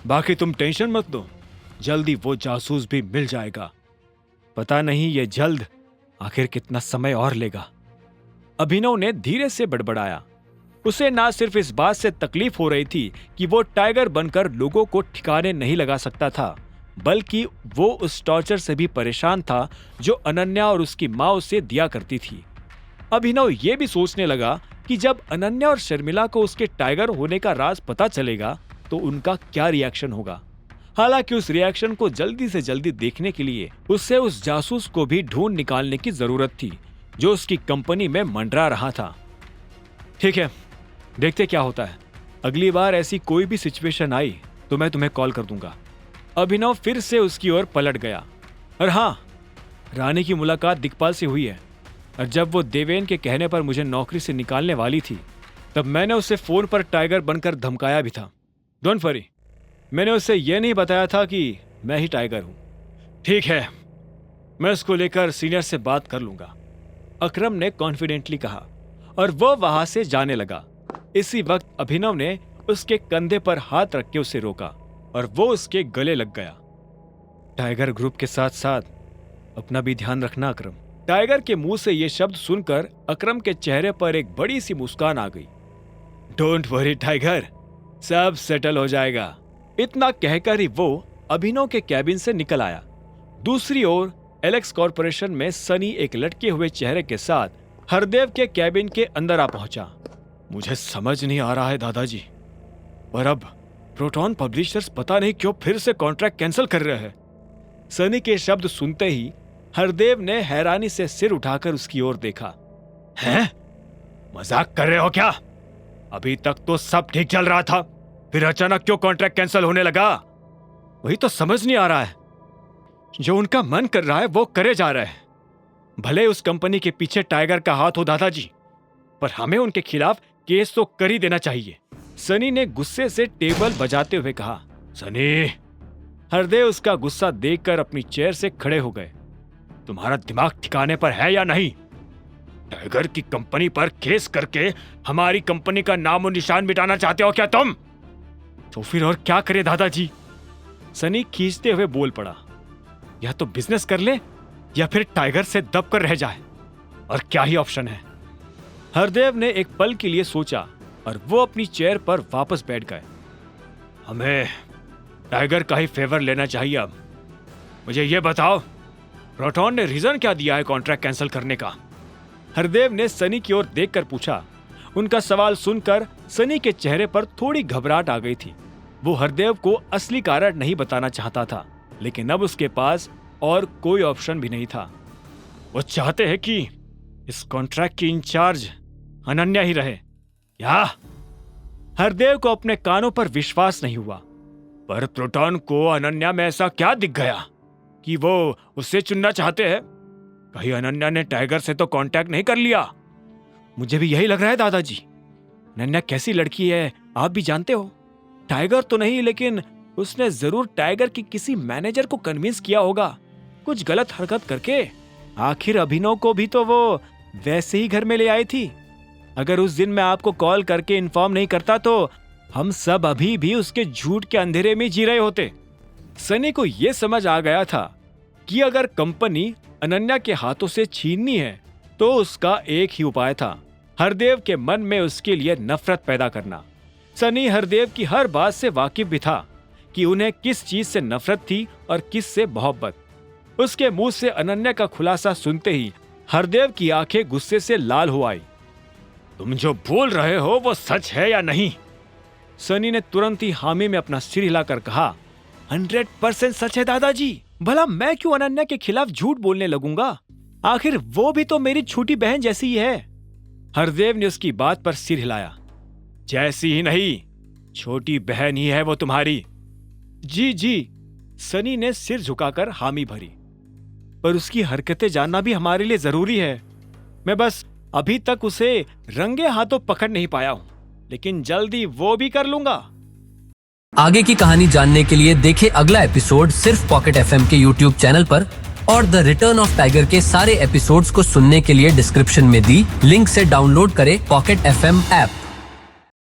बाकी तुम टेंशन मत लो, जल्दी वो जासूस भी मिल जाएगा। पता नहीं ये जल्द आखिर कितना समय और लेगा। अभिनव ने धीरे से बड़बड़ाया। उसे ना सिर्फ इस बात से तकलीफ हो रही थी कि वो टाइगर बनकर लोगों को ठिकाने नहीं लगा सकता था, बल्कि वो उस टॉर्चर से भी परेशान था जो अनन्या और उसकी माँ उसे दिया करती थी। अभिनव ये भी सोचने लगा कि जब अनन्या और शर्मिला को उसके टाइगर होने का राज पता चलेगा तो उनका क्या रिएक्शन होगा। हालांकि उस रिएक्शन को जल्दी से जल्दी देखने के लिए उसे उस जासूस को भी ढूंढ निकालने की जरूरत थी जो उसकी कंपनी में मंडरा रहा था। ठीक है, देखते क्या होता है। अगली बार ऐसी कोई भी सिचुएशन आई तो मैं तुम्हें कॉल कर दूंगा। अभिनव फिर से उसकी ओर पलट गया। और हाँ, रानी की मुलाकात दिक्पाल से हुई है, और जब वो देवेन के कहने पर मुझे नौकरी से निकालने वाली थी तब मैंने उसे फोन पर टाइगर बनकर धमकाया भी था। डोंट वरी, मैंने उसे यह नहीं बताया था कि मैं ही टाइगर हूं। ठीक है, मैं उसको लेकर सीनियर से बात कर लूंगा, अकरम ने कॉन्फिडेंटली कहा, और वो वहां से जाने लगा। इसी वक्त अभिनव ने उसके कंधे पर हाथ रख के उसे रोका और वो उसके गले लग गया। टाइगर ग्रुप के साथ साथ अपना भी ध्यान रखना अकरम। टाइगर के मुंह से ये शब्द सुनकर अकरम के चेहरे पर एक बड़ी सी मुस्कान आ गई। डोंट वरी टाइगर, सब सेटल हो जाएगा। इतना कहकर ही वो अभिनव के कैबिन से निकल आया। दूसरी ओर एलेक्स कॉर्पोरेशन में सनी एक लटके हुए चेहरे के साथ हरदेव के कैबिन के अंदर आ पहुंचा। मुझे समझ नहीं आ रहा है दादाजी, पर अब प्रोटॉन पब्लिशर्स पता नहीं क्यों फिर से कॉन्ट्रैक्ट कैंसिल कर रहे हैं। सनी के शब्द सुनते ही हरदेव ने हैरानी से सिर उठाकर उसकी ओर देखा। हैं? मजाक कर रहे हो क्या? अभी तक तो सब ठीक चल रहा था, फिर अचानक क्यों कॉन्ट्रैक्ट कैंसिल होने लगा? वही तो समझ नहीं आ रहा है। जो उनका मन कर रहा है वो करे जा रहे हैं। भले उस कंपनी के पीछे टाइगर का हाथ हो दादाजी, पर हमें उनके खिलाफ केस तो कर ही देना चाहिए। सनी ने गुस्से से टेबल बजाते हुए कहा। सनी! हरदेव उसका गुस्सा देखकर अपनी चेयर से खड़े हो गए। तुम्हारा दिमाग ठिकाने पर है या नहीं? टाइगर की कंपनी पर केस करके हमारी कंपनी का नामो निशान मिटाना चाहते हो क्या तुम? तो फिर और क्या करे दादाजी? सनी खींचते हुए बोल पड़ा। या तो बिजनेस कर ले या फिर टाइगर से दब कर रह जाए, और क्या ही ऑप्शन है। हरदेव ने एक पल के लिए सोचा और वो अपनी चेयर पर वापस बैठ गए। हमें टाइगर का ही फेवर लेना चाहिए अब। मुझे ये बताओ, प्रोटॉन ने रीजन क्या दिया है कॉन्ट्रैक्ट कैंसिल करने का? हरदेव ने सनी की ओर देखकर पूछा। उनका सवाल सुनकर सनी के चेहरे पर थोड़ी घबराहट आ गई थी। वो हरदेव को असली कारण नहीं बताना चाहता था, लेकिन अब उसके पास और कोई ऑप्शन भी नहीं था। वो चाहते हैं कि इस कॉन्ट्रैक्ट की इंचार्ज अनन्या ही रहे। या? हरदेव को अपने कानों पर विश्वास नहीं हुआ। पर प्रोटॉन को अनन्या में ऐसा क्या दिख गया कि वो उससे चुनना चाहते हैं? कहीं अनन्या ने टाइगर से तो कांटेक्ट नहीं कर लिया? मुझे भी यही लग रहा है दादाजी। अनन्या कैसी लड़की है आप भी जानते हो। टाइगर तो नहीं, लेकिन उसने जरूर टाइगर की किसी मैनेजर को कन्विंस किया होगा कुछ गलत हरकत करके। आखिर अभिनव को भी तो वो वैसे ही घर में ले आई थी। अगर उस दिन मैं आपको कॉल करके इन्फॉर्म नहीं करता तो हम सब अभी भी उसके झूठ के अंधेरे में जी रहे होते। सनी को यह समझ आ गया था कि अगर कंपनी अनन्या के हाथों से छीननी है तो उसका एक ही उपाय था, हरदेव के मन में उसके लिए नफरत पैदा करना। सनी हरदेव की हर बात से वाकिफ भी था कि उन्हें किस चीज से नफरत थी और किस से मोहब्बत। उसके मुंह से अनन्या का खुलासा सुनते ही हरदेव की आंखें गुस्से से लाल हो आई। तुम जो बोल रहे हो वो सच है या नहीं? सनी ने तुरंत ही हामी में अपना सिर हिलाकर कहा। 100% सच है दादाजी। भला मैं क्यों अनन्या के खिलाफ झूठ बोलने लगूंगा? आखिर वो भी तो मेरी छोटी बहन जैसी ही है। हरदेव ने उसकी बात पर सिर हिलाया। जैसी ही नहीं, छोटी बहन ही है वो तुम्हारी। जी जी, सनी ने सिर झुकाकर हामी भरी। पर उसकी हरकतें जानना भी हमारे लिए जरूरी है। मैं बस अभी तक उसे रंगे हाथों पकड़ नहीं पाया हूं, लेकिन जल्दी वो भी कर लूंगा। आगे की कहानी जानने के लिए देखें अगला एपिसोड सिर्फ पॉकेट एफएम के यूट्यूब चैनल पर, और द रिटर्न ऑफ टाइगर के सारे एपिसोड्स को सुनने के लिए डिस्क्रिप्शन में दी लिंक से डाउनलोड करें पॉकेट एफएम ऐप।